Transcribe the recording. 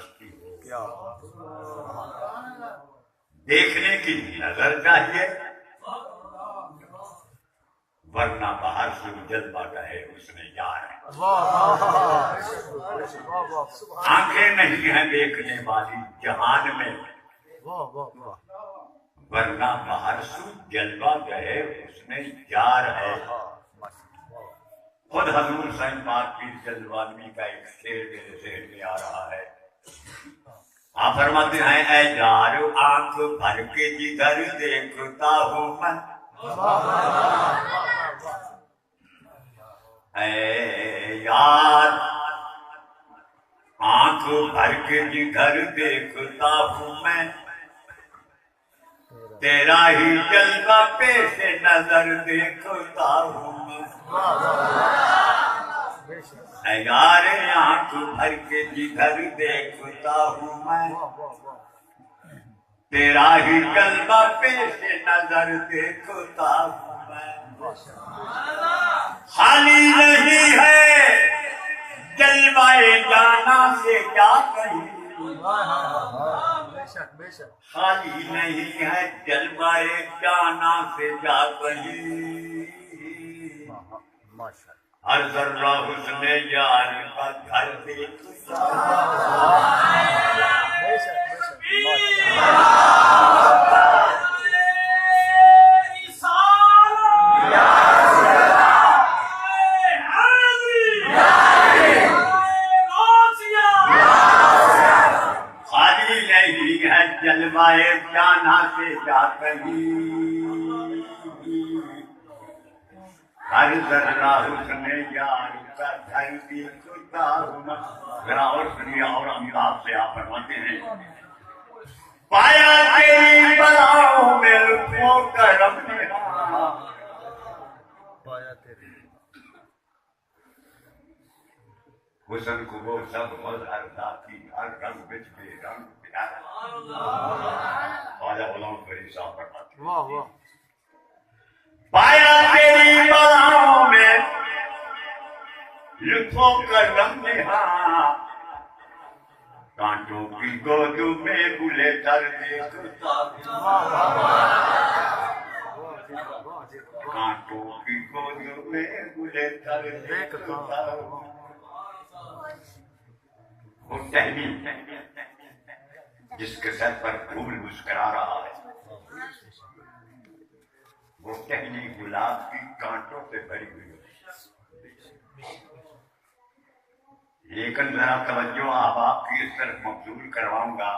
پرستی ہو، دیکھنے کی نظر چاہیے، ورنہ باہر سے جلوہ گاہے اس میں یار ہے۔ آنکھیں نہیں ہیں دیکھنے والی جہان میں، ورنہ باہر سے جلوہ گاہے اس میں یار ہے۔ خود حضور سائن پاک کی جلوانی کا ایک شعر میرے ذہن میں آ رہا ہے۔ آپ فرماتے ہیں اے یار آنکھ بھر کے جدھر دیکھتا ہوں میں، اے یار آنکھ بھر کے جدھر دیکھتا ہوں میں، تیرا ہی جلوہ پیش نظر دیکھتا ہوں میں۔ اے یار آنکھ بھر کے جدھر دیکھتا ہوں میں، تیرا ہی جلوہ پیش نظر دیکھتا ہوں میں۔ خالی نہیں ہے جلوہ جانا سے کیا کہیں، خالی نہیں ہے جلوہ جانا سے کیا کہیں، ہر ذرہ حسن یار کا گھر دیکھتا جلوائے جانا سے جا کہیں، ہر ذرہ حسن یار کا گھر دیکھتا ہوں۔ ذرا اور سنیے، اور امیتابھ سے آپ فرماتے ہیں پایا تیری بلاؤں میں لطف و کرم نے، حسن کو وہ سب مظہر ذاتی، ہر رنگ بچ بے رنگ پیارا۔ خواجہ غلام فرید صاحب فرماتے ہیں پایا تیری بلاؤں میں لطف و کرم نہاں، کانٹوں کی گود میں گلے تر دیکھتا ہوں، کانٹوں کی گود میں گلے تر دیکھتا ہوں۔ وہ ٹہنی جس کے سر پر پھول مسکرا رہا ہے، وہ ٹہنی گلاب کی کانٹوں سے بھری ہوئی ہے۔ لیکن ذرا توجہ آپ کی اس طرف مبذول کرواؤں گا۔